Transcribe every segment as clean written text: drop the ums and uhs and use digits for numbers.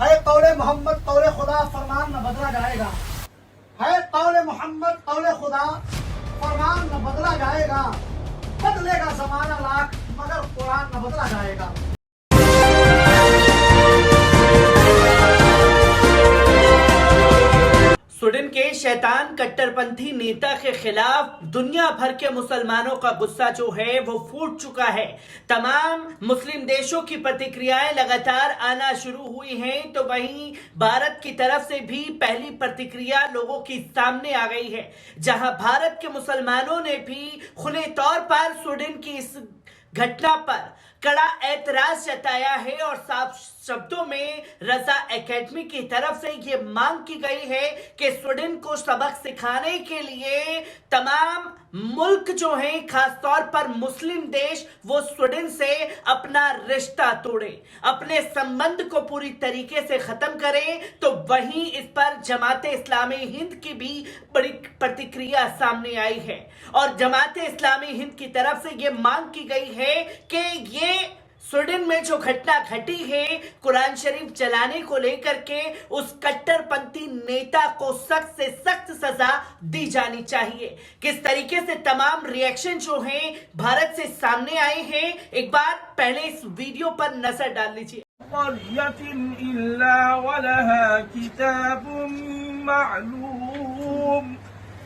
है कौले मोहम्मद कौले खुदा फरमान न बदला जाएगा। है कौले मोहम्मद कौले खुदा फरमान न बदला जाएगा। बदलेगा जमाना लाख मगर कुरान न बदला जाएगा। स्वीडन के शैतान कट्टरपंथी नेता के खिलाफ दुनिया भर के मुसलमानों का गुस्सा जो है वो फूट चुका है। तमाम मुस्लिम देशों की प्रतिक्रियाएं लगातार आना शुरू हुई हैं, तो वहीं भारत की तरफ से भी पहली प्रतिक्रिया लोगों की सामने आ गई है, जहां भारत के मुसलमानों ने भी खुले तौर पर स्वीडन की इस घटना पर कड़ा ऐतराज जताया है और साफ शब्दों में रजा एकेडमी की तरफ से ये मांग की गई है कि स्वीडन को सबक सिखाने के लिए तमाम मुल्क जो हैं, खासतौर पर मुस्लिम देश, वो स्वीडन से अपना रिश्ता तोड़े, अपने संबंध को पूरी तरीके से खत्म करें। तो वहीं इस पर जमाते इस्लामी हिंद की भी बड़ी प्रतिक्रिया सामने आई है और जमाते इस्लामी हिंद की तरफ से ये मांग की गई है कि ये स्वीडन में जो घटना घटी है कुरान शरीफ जलाने को लेकर के, उस कट्टरपंथी नेता को सख्त से सख्त सजा दी जानी चाहिए। किस तरीके से तमाम रिएक्शन जो हैं भारत से सामने आए हैं, एक बार पहले इस वीडियो पर नजर डाल लीजिए।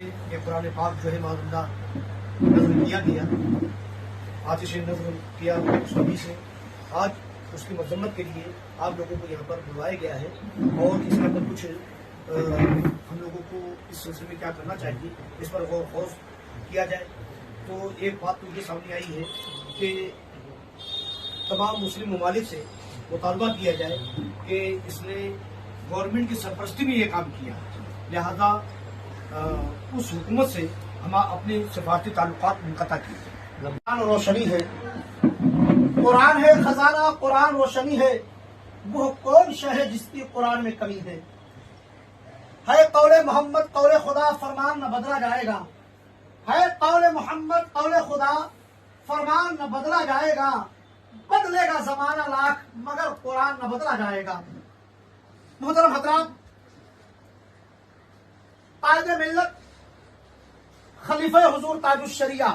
ये कुरान पाक जो है मालूमदा नज़र किया गया, आतिश नज़र किया सभी से, आज उसकी मजम्मत के लिए आप लोगों को यहाँ पर बुलाया गया है और इसके अंदर कुछ हम लोगों को इस सिलसिले में क्या करना चाहिए, इस पर गौर खोज किया जाए। तो एक बात तो ये सामने आई है कि तमाम मुस्लिम ममालिक से मुतालबा किया जाए कि इसने गवर्नमेंट की सरपरस्ती में ये काम किया, लिहाजा उस हुकूमत से हम अपने सफारती ताल्लुकात मुनक़ता किए। कुरान रोशनी है, कुरान है खजाना, कुरान रोशनी है, वो कौन शह है जिसकी कुरान में कमी है। कौले मोहम्मद कौले खुदा फरमान न बदला जाएगा। है कौले मोहम्मद कौले खुदा फरमान न बदला जाएगा। बदलेगा जमाना लाख मगर कुरान न बदला जाएगा। मोहतरम हजरात, कायदे मिल्लत खलीफे हुजूर ताजुश शरिया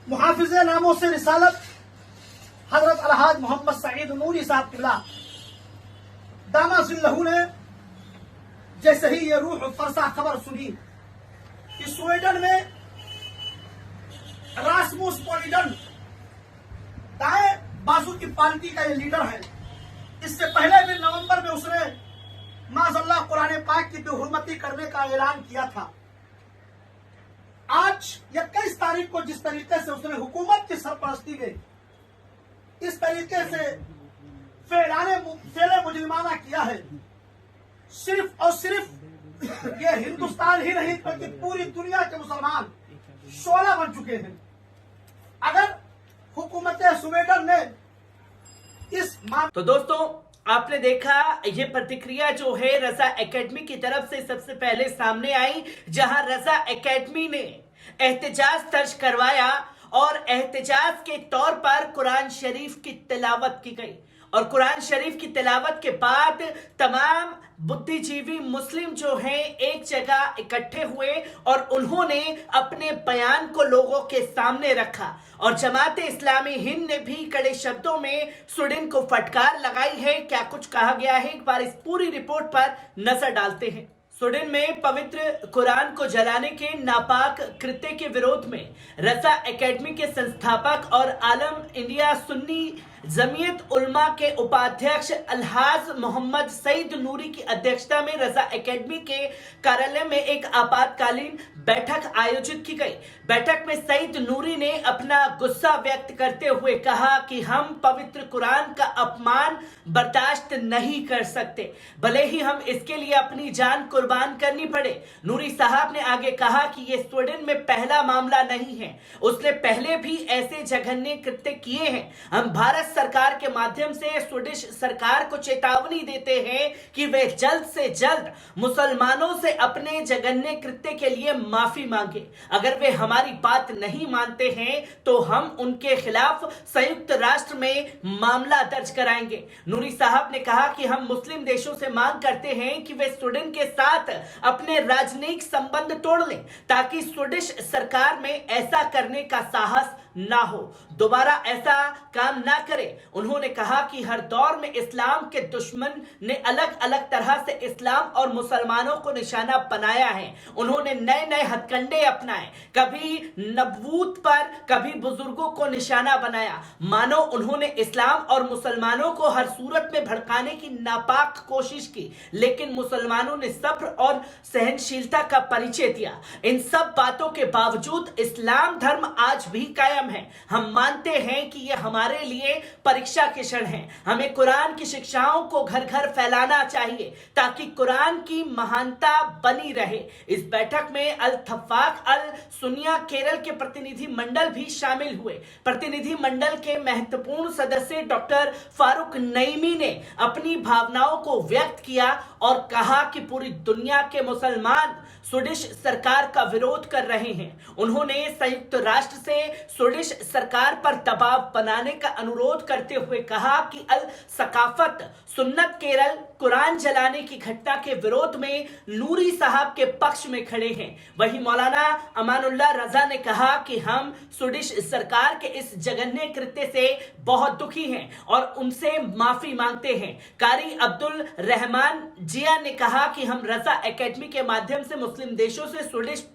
मुहाफिज़े नामों से रिसालत हजरत अलहाज मोहम्मद सईद नूरी साहब किला दामाजिल्लहू ने जैसे ही ये रूह फरसा खबर सुनी कि स्वीडन में रास्मुस पोलिडन दाएं बाजू की पार्टी का ये लीडर है, इससे पहले भी नवंबर में उसने माज़अल्लाह कुरान पाक की बेहुरमती करने का ऐलान किया था। आज 21 तारीख को जिस तरीके से उसने हुकूमत की सरपरस्ती में इस तरीके से फेले मुजरिमाना किया है, सिर्फ और सिर्फ ये हिंदुस्तान ही नहीं बल्कि पूरी दुनिया के मुसलमान शोला बन चुके हैं। अगर हुकूमत स्वीडन ने इस तो दोस्तों आपने देखा ये प्रतिक्रिया जो है रजा एकेडमी की तरफ से सबसे पहले सामने आई, जहां रजा एकेडमी ने एहतजाज दर्ज करवाया और एहतजाज के तौर पर कुरान शरीफ की तिलावत की गई और कुरान शरीफ की तिलावत के बाद तमाम बुद्धिजीवी मुस्लिम जो हैं एक जगह इकट्ठे हुए और उन्होंने अपने बयान को लोगों के सामने रखा और जमाते इस्लामी हिंद ने भी कड़े शब्दों में स्वीडन को फटकार लगाई है। क्या कुछ कहा गया है, एक बार इस पूरी रिपोर्ट पर नजर डालते हैं। स्वीडन में पवित्र कुरान को जलाने के नापाक कृत्य के विरोध में रजा एकेडमी के संस्थापक और आलम इंडिया सुन्नी जमीयत उलमा के उपाध्यक्ष अलहाज मोहम्मद सईद नूरी की अध्यक्षता में रजा एकेडमी के कार्यालय में एक आपातकालीन बैठक आयोजित की गई। बैठक में सईद नूरी ने अपना गुस्सा व्यक्त करते हुए कहा कि हम पवित्र कुरान का अपमान बर्दाश्त नहीं कर सकते, भले ही हम इसके लिए अपनी जान कुर्बान करनी पड़े। नूरी साहब ने आगे कहा कि यह स्वीडन में पहला मामला नहीं है, उसने पहले भी ऐसे जघन्य कृत्य किए हैं। हम भारत सरकार के माध्यम से स्वीडिश सरकार को चेतावनी देते हैं कि वे जल्द से जल्द मुसलमानों से अपने जघन्य कृत्य के लिए माफी मांगे। अगर वे हमारी बात नहीं मानते हैं तो हम उनके खिलाफ संयुक्त राष्ट्र में मामला दर्ज कराएंगे। नूरी साहब ने कहा कि हम मुस्लिम देशों से मांग करते हैं कि वे स्वीडन के साथ अपने राजनयिक संबंध तोड़ लें ताकि स्वीडिश सरकार में ऐसा करने का साहस ना हो, दोबारा ऐसा काम ना करें। उन्होंने कहा कि हर दौर में इस्लाम के दुश्मन ने अलग अलग तरह से इस्लाम और मुसलमानों को निशाना बनाया है। उन्होंने नए नए हथकंडे अपनाए, कभी नबूत पर, कभी बुजुर्गों को निशाना बनाया। मानो उन्होंने इस्लाम और मुसलमानों को हर सूरत में भड़काने की नापाक कोशिश की, लेकिन मुसलमानों ने सब्र और सहनशीलता का परिचय दिया। इन सब बातों के बावजूद इस्लाम धर्म आज भी कायम है। हम मानते हैं कि यह हमारे लिए परीक्षा के क्षण है। हमें कुरान की शिक्षाओं को घर घर फैलाना चाहिए ताकि कुरान की महानता बनी रहे। इस बैठक में अल थफाक अल सुनिया केरल के प्रतिनिधि मंडल भी शामिल हुए। प्रतिनिधि मंडल के महत्वपूर्ण सदस्य डॉक्टर फारूक नईमी ने अपनी भावनाओं को व्यक्त किया और कहा कि पूरी दुनिया के मुसलमान स्वीडिश सरकार का विरोध कर रहे हैं। उन्होंने संयुक्त राष्ट्र से स्वीडिश सरकार पर दबाव बनाने का अनुरोध करते हुए कहा कि अल सकाफत सुन्नत केरल कुरान जलाने की घटना के विरोध में नूरी साहब के पक्ष में खड़े हैं। वहीं मौलाना अमानुल्लाह रजा ने कहा कि हम स्वीडिश सरकार के इस जघन्य कृत्य से बहुत दुखी हैं और उनसे माफी मांगते हैं। कारी अब्दुल रहमान जिया ने कहा कि हम रजा एकेडमी के माध्यम से मुस्लिम देशों से स्वीडिश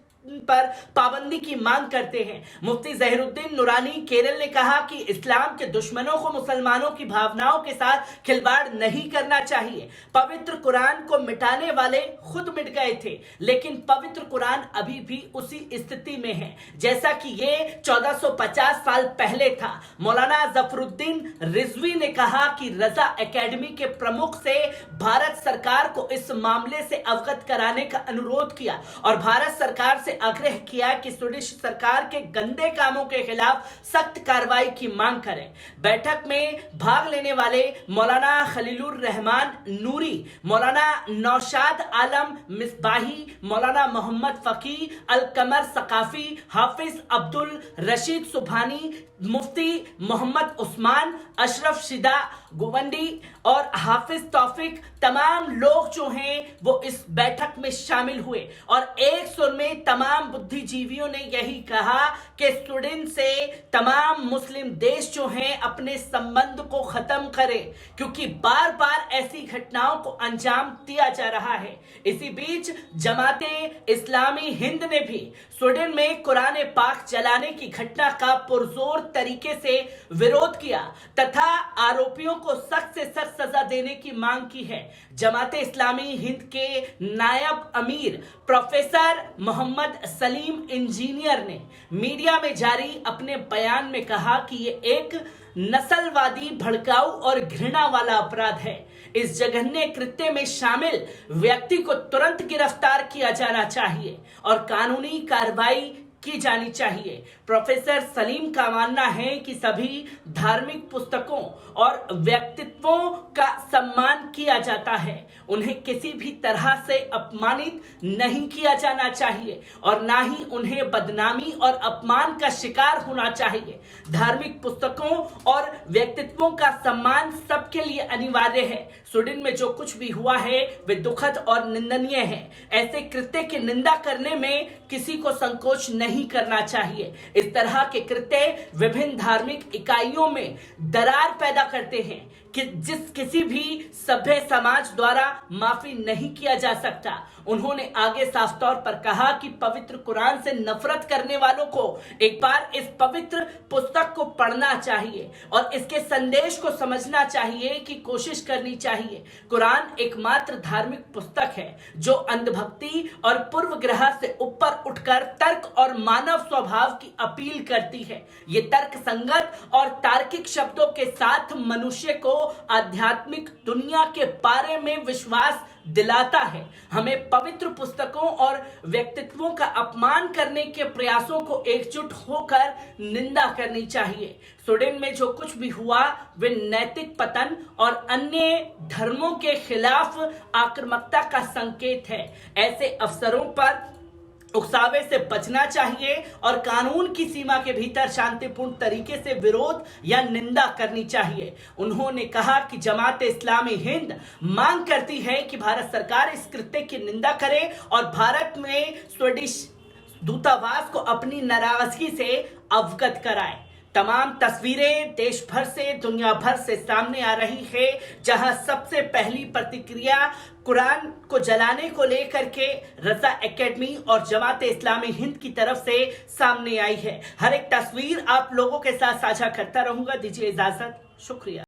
पर पाबंदी की मांग करते हैं। मुफ्ती जहीरुद्दीन नूरानी केरल ने कहा कि इस्लाम के दुश्मनों को मुसलमानों की भावनाओं के साथ खिलवाड़ नहीं करना चाहिए। पवित्र कुरान को मिटाने वाले खुद मिट गए थे, लेकिन पवित्र कुरान अभी भी उसी स्थिति में है जैसा कि ये 1450 साल पहले था। मौलाना जफरुद्दीन रिजवी ने कहा कि रजा एकेडमी के प्रमुख से भारत सरकार को इस मामले से अवगत कराने का अनुरोध किया और भारत सरकार से आग्रह किया कि स्वीडिश सरकार के गंदे कामों के खिलाफ सख्त कार्रवाई की मांग करें। बैठक में भाग लेने वाले मौलाना खलीलुर रहमान नूरी, मौलाना नौशाद आलम मिसबाही, मौलाना मोहम्मद फकी, अल कमर सकाफी, हाफिज अब्दुल रशीद सुभानी, मुफ्ती मोहम्मद उस्मान, अशरफ शिदा गुवंडी और हाफिज तौफिक, तमाम लोग जो हैं वो इस बैठक में शामिल हुए और एक सुर में तमाम बुद्धिजीवियों ने यही कहा कि स्वीडन से तमाम मुस्लिम देश जो हैं अपने संबंध को खत्म करें, क्योंकि बार बार ऐसी घटनाओं को अंजाम दिया जा रहा है। इसी बीच जमाते इस्लामी हिंद ने भी स्वीडन में कुरान पाक जलाने की घटना का पुरजोर तरीके से विरोध किया तथा आरोपियों को सख्त से सख्त सजा देने की मांग की है। जमाते इस्लामी हिंद के नायब अमीर प्रोफेसर मोहम्मद सलीम इंजीनियर ने मीडिया में जारी अपने बयान में कहा कि ये एक नस्लवादी, भड़काऊ और घृणा वाला अपराध है। इस जघन्य कृत्य में शामिल व्यक्ति को तुरंत गिरफ्तार किया जाना चाहिए और कानूनी कार्रवाई की जानी चाहिए। प्रोफेसर सलीम का मानना है कि सभी धार्मिक पुस्तकों और व्यक्तित्वों का सम्मान किया जाता है, उन्हें किसी भी तरह से अपमानित नहीं किया जाना चाहिए और ना ही उन्हें बदनामी और अपमान का शिकार होना चाहिए। धार्मिक पुस्तकों और व्यक्तित्वों का सम्मान सबके लिए अनिवार्य है। स्वीडन में जो कुछ भी हुआ है वे दुखद और निंदनीय है। ऐसे कृत्य की निंदा करने में किसी को संकोच नहीं करना चाहिए। इस तरह के कृत्य विभिन्न धार्मिक इकाइयों में दरार पैदा करते हैं। कि किसी भी सभ्य समाज द्वारा माफी नहीं किया जा सकता। उन्होंने आगे साफ तौर पर कहा कि पवित्र कुरान से नफरत करने वालों को एक बार इस पवित्र पुस्तक को पढ़ना चाहिए और इसके संदेश को समझना चाहिए कि कोशिश करनी चाहिए। कुरान एकमात्र धार्मिक पुस्तक है जो अंधभक्ति और पूर्वग्रह से ऊपर उठकर तर्क और मानव स्वभाव की अपील करती है। ये तर्क संगत और तार्किक शब्दों के साथ मनुष्य को आध्यात्मिक दुनिया के बारे में विश्वास दिलाता है। हमें पवित्र पुस्तकों और व्यक्तित्वों का अपमान करने के प्रयासों को एकजुट होकर निंदा करनी चाहिए। स्वीडन में जो कुछ भी हुआ वे नैतिक पतन और अन्य धर्मों के खिलाफ आक्रामकता का संकेत है। ऐसे अवसरों पर उकसावे से बचना चाहिए और कानून की सीमा के भीतर शांतिपूर्ण तरीके से विरोध या निंदा करनी चाहिए। उन्होंने कहा कि जमात इस्लामी हिंद मांग करती है कि भारत सरकार इस कृत्य की निंदा करे और भारत में स्वीडिश दूतावास को अपनी नाराजगी से अवगत कराए। तमाम तस्वीरें देश भर से दुनिया भर से सामने आ रही है, जहां सबसे पहली प्रतिक्रिया कुरान को जलाने को लेकर के रजा एकेडमी और जमात इस्लामी हिंद की तरफ से सामने आई है। हर एक तस्वीर आप लोगों के साथ साझा करता रहूंगा। दीजिए इजाजत, शुक्रिया।